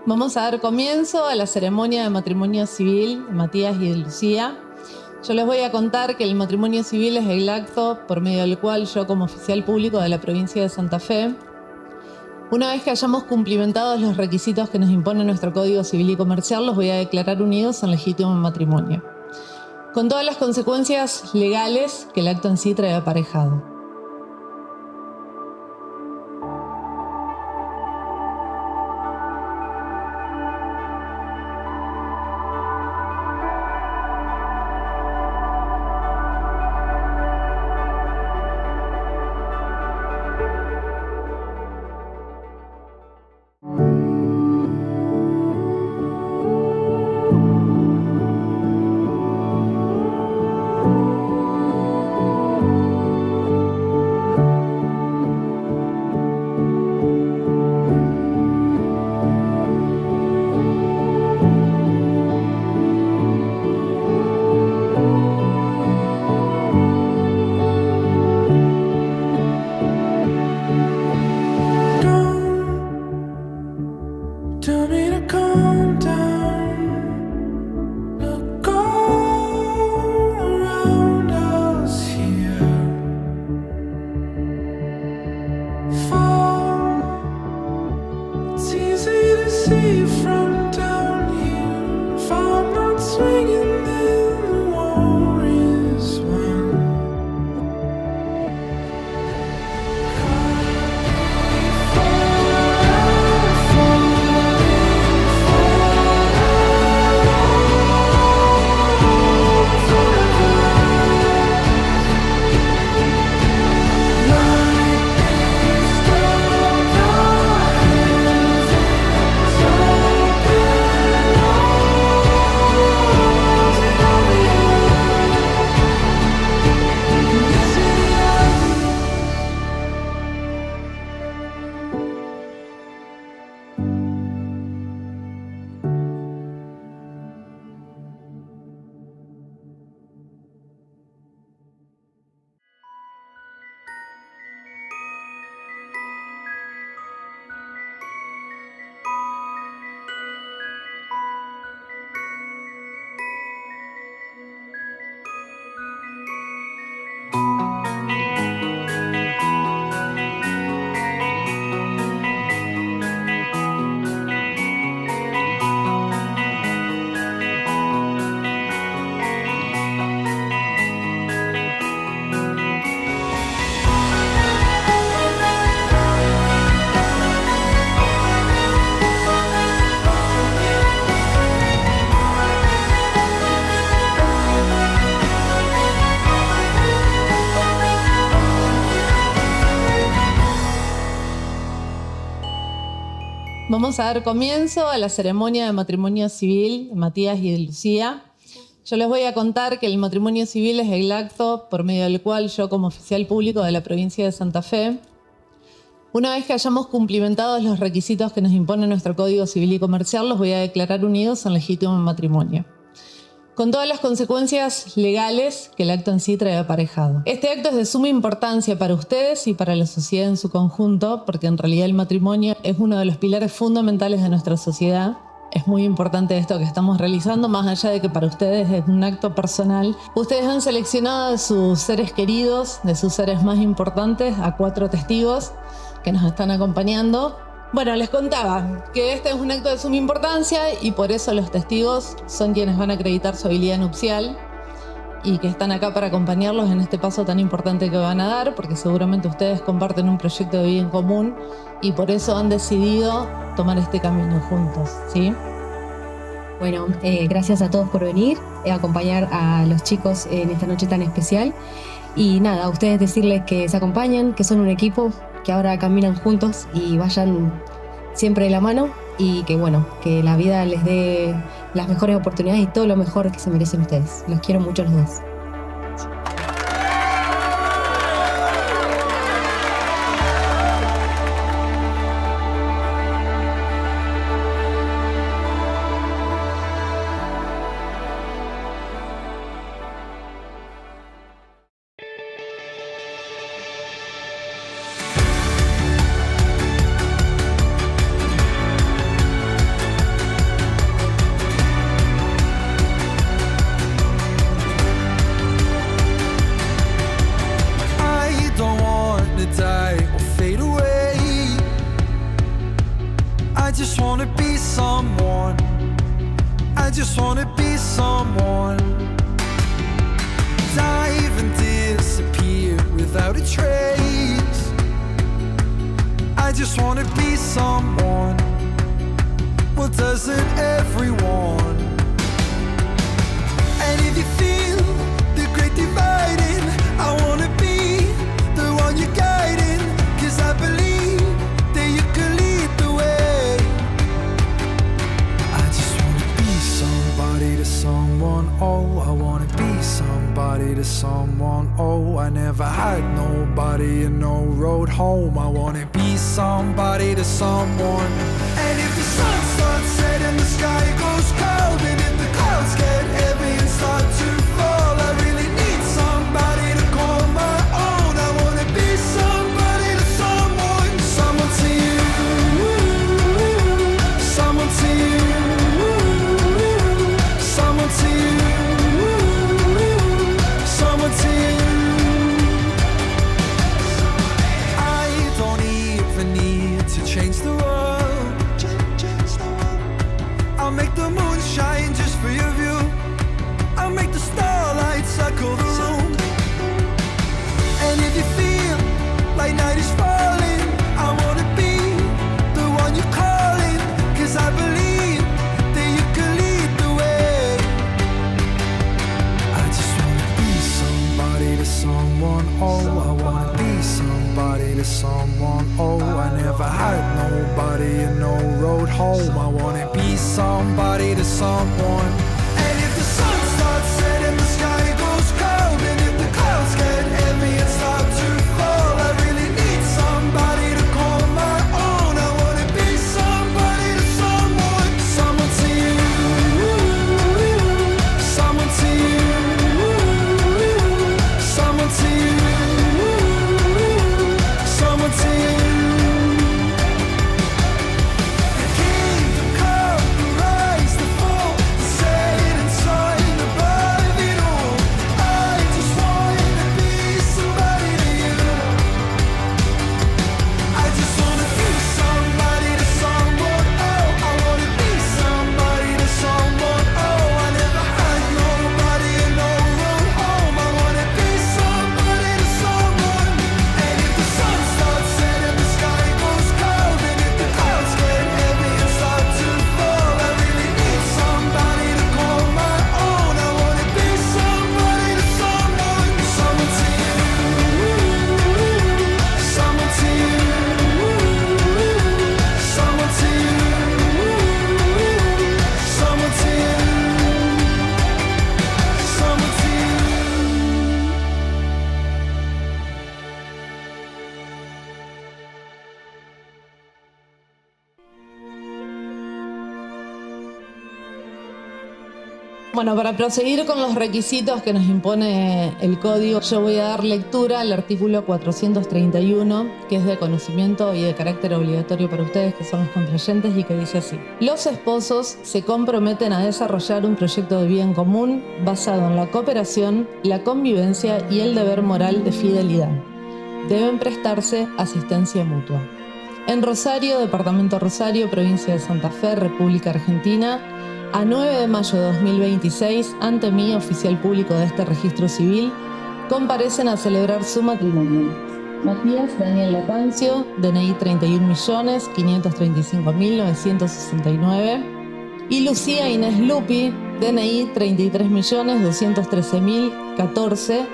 Vamos a dar comienzo a la ceremonia de matrimonio civil de Matías y de Lucía. Yo les voy a contar que el matrimonio civil es el acto por medio del cual yo, como oficial público de la provincia de Santa Fe, una vez que hayamos cumplimentado los requisitos que nos impone nuestro Código Civil y Comercial, los voy a declarar unidos en legítimo matrimonio, con todas las consecuencias legales que el acto en sí trae aparejado. Vamos a dar comienzo a la ceremonia de matrimonio civil de Matías y de Lucía. Yo les voy a contar que el matrimonio civil es el acto por medio del cual yo, como oficial público de la provincia de Santa Fe, una vez que hayamos cumplimentado los requisitos que nos impone nuestro Código Civil y Comercial, los voy a declarar unidos en legítimo matrimonio, con todas las consecuencias legales que el acto en sí trae aparejado. Este acto es de suma importancia para ustedes y para la sociedad en su conjunto, porque en realidad el matrimonio es uno de los pilares fundamentales de nuestra sociedad. Es muy importante esto que estamos realizando, más allá de que para ustedes es un acto personal. Ustedes han seleccionado de sus seres queridos, de sus seres más importantes, a 4 testigos que nos están acompañando. Bueno, les contaba que este es un acto de suma importancia y por eso los testigos son quienes van a acreditar su habilidad nupcial y que están acá para acompañarlos en este paso tan importante que van a dar, porque seguramente ustedes comparten un proyecto de vida en común y por eso han decidido tomar este camino juntos, ¿sí? Bueno, gracias a todos por venir, acompañar a los chicos en esta noche tan especial. Y nada, a ustedes decirles que se acompañan, que son un equipo, que ahora caminan juntos y vayan siempre de la mano y que bueno, que la vida les dé las mejores oportunidades y todo lo mejor que se merecen ustedes. Los quiero mucho a los dos. wasn't everyone. And if you feel the great dividing, I wanna be the one you're guiding, 'cause I believe that you can lead the way. I just wanna be somebody to someone, oh, I wanna be somebody to someone, oh, I never had nobody and no road home. I wanna be somebody to someone. And if the sun starts setting, the sky goes cold, and if the clouds get heavy and start to fall, I really need somebody to call my own. I wanna be somebody to someone. Someone to you, someone to you, someone to you, someone to you. I don't even need to change the world. I'll make the moon shine just for your view. I'll make the starlight circle the room. And if you feel like night is falling, I wanna be the one you're calling, 'cause I believe that you can lead the way. I just wanna be somebody to someone, oh, I wanna be somebody to someone, oh, I never had nobody and no road home. I wanna be somebody to someone. And if the sun starts setting, the sky goes cold, and if the clouds get heavy and start to fall, I really need somebody to call my own. I wanna be somebody to someone. Someone to you, someone to you, someone to you, someone to you. The kingdom come, the rise, the fall, the setting sun above it all. I just wanna be somebody to you. I just wanna be somebody to someone, oh, I wanna be somebody to someone, oh, I never had nobody and no road home. I wanna be somebody to someone. And if the sun starts setting, the sky goes cold, and if the clouds get heavy and start to fall, I really need somebody to call my own. I wanna be somebody to someone. Someone to you, someone to you, someone to you, someone to you, someone to you. Bueno, para proseguir con los requisitos que nos impone el código, yo voy a dar lectura al artículo 431, que es de conocimiento y de carácter obligatorio para ustedes, que son los contrayentes, y que dice así: los esposos se comprometen a desarrollar un proyecto de vida en común basado en la cooperación, la convivencia y el deber moral de fidelidad. Deben prestarse asistencia mutua. En Rosario, departamento Rosario, provincia de Santa Fe, República Argentina, a 9 de mayo de 2026, ante mí, oficial público de este registro civil, comparecen a celebrar su matrimonio: Matías Daniel Latancio, DNI 31.535.969, y Lucía Inés Lupi, DNI 33.213.014.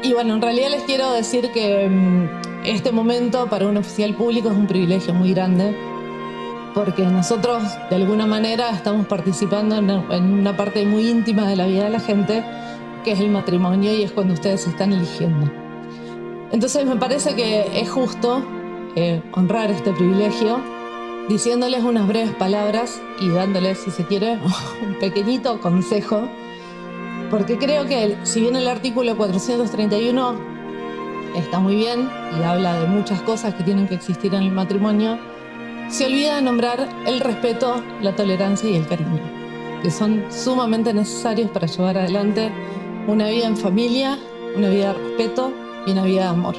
Y bueno, en realidad les quiero decir que este momento para un oficial público es un privilegio muy grande, porque nosotros de alguna manera estamos participando en una parte muy íntima de la vida de la gente, que es el matrimonio, y es cuando ustedes se están eligiendo. Entonces me parece que es justo honrar este privilegio diciéndoles unas breves palabras y dándoles, si se quiere, un pequeñito consejo, porque creo que si bien el artículo 431 está muy bien y habla de muchas cosas que tienen que existir en el matrimonio, se olvida de nombrar el respeto, la tolerancia y el cariño, que son sumamente necesarios para llevar adelante una vida en familia, una vida de respeto y una vida de amor.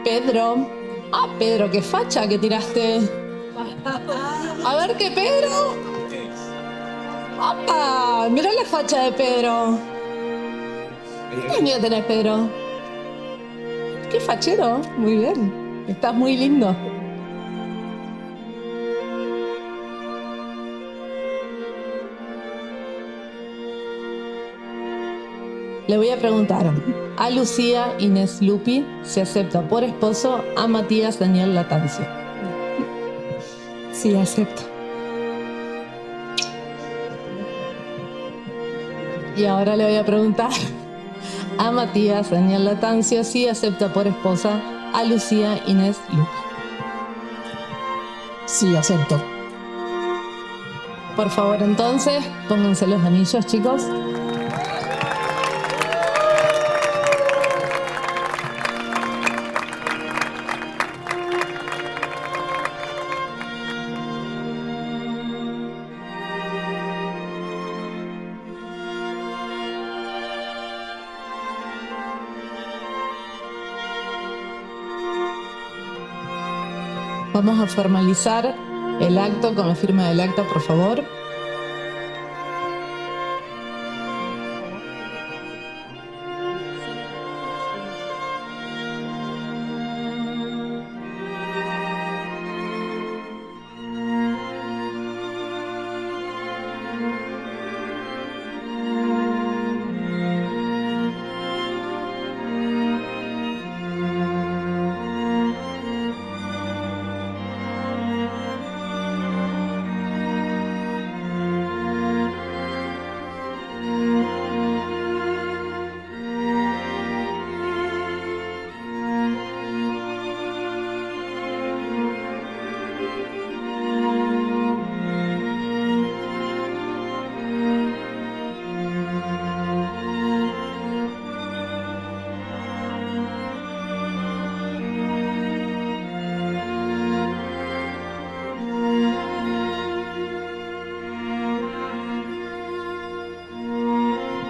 Pedro. Ah, Pedro, qué facha que tiraste. A ver, ¿qué Pedro? ¡Opa! Mirá la facha de Pedro. ¿Qué años tenés, Pedro? Qué fachero. Muy bien. Estás muy lindo. Le voy a preguntar a Lucía Inés Lupi si acepta por esposo a Matías Daniel Latancio. Sí, acepto. Y ahora le voy a preguntar a Matías Daniel Latancio si acepta por esposa a Lucía Inés Lupi. Sí, acepto. Por favor, entonces, pónganse los anillos, chicos. Vamos a formalizar el acto con la firma del acta, por favor.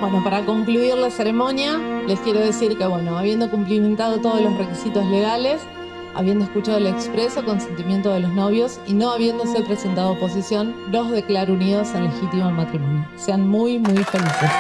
Bueno, para concluir la ceremonia, les quiero decir que, bueno, habiendo cumplimentado todos los requisitos legales, habiendo escuchado el expreso consentimiento de los novios y no habiéndose presentado oposición, los declaro unidos en legítimo matrimonio. Sean muy, muy felices.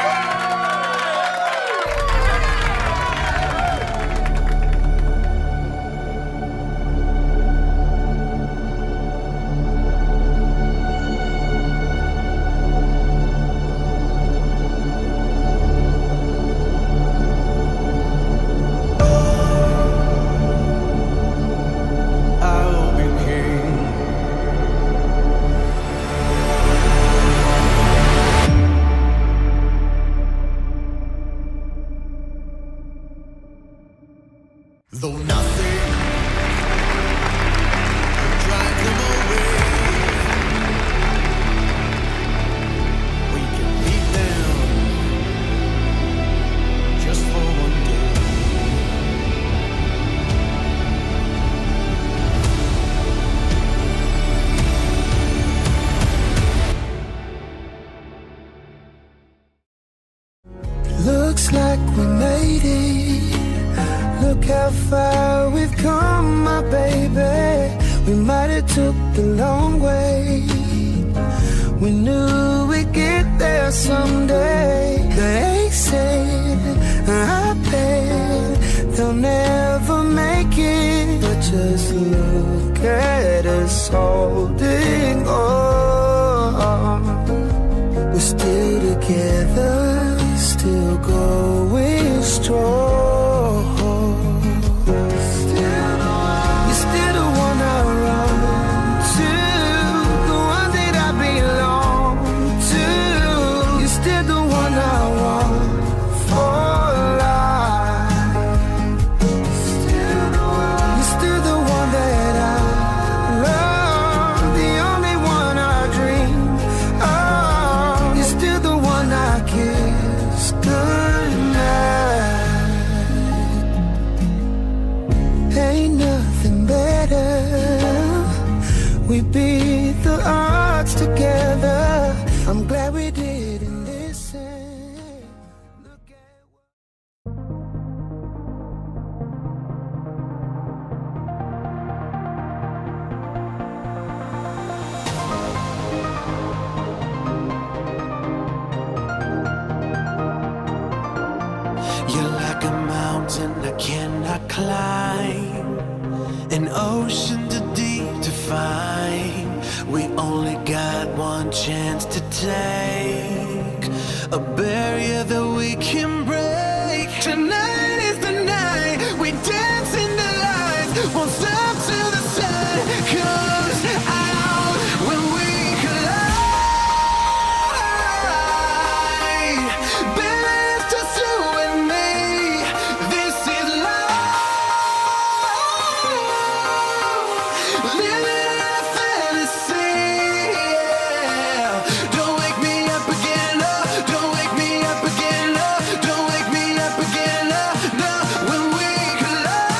I will be king. Though nothing could drive them away, we can beat them just for one day. Looks like we made it. Look how far we've come, my baby. We might have took the long way. We knew we'd get there someday. They said, I bet they'll never make it. But just look at us holding on. We're still together, still going strong. You're still the one I run to, the one that I belong to. You're still the one I want for life. You're still the one that I love, the only one I dream of. You're still the one I kiss goodnight. Ain't nothing better. We beat the odds together. I'm glad we didn't listen. Look at You're like a mountain I cannot climb. An ocean too deep to find. We only got one chance to take. A barrier that we can break. Tonight is the night. We dance in the lights. Won't stop till the sun comes out. When we collide, baby, it's just you and me. This is love. Living in a fantasy. Yeah. Don't wake me up again, no. Don't wake me up again, no. Don't wake me up again, no. No. When we collide,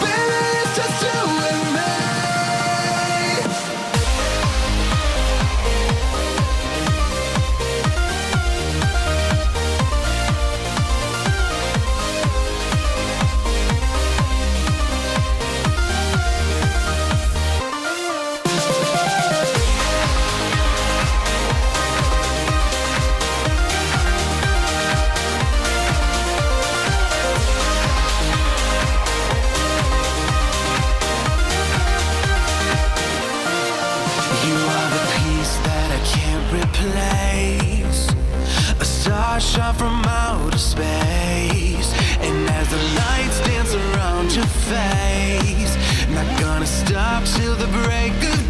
baby, it's just you and me. You are the piece that I can't replace. A star shot from outer space. And as the lights dance around your face, not gonna stop till the break of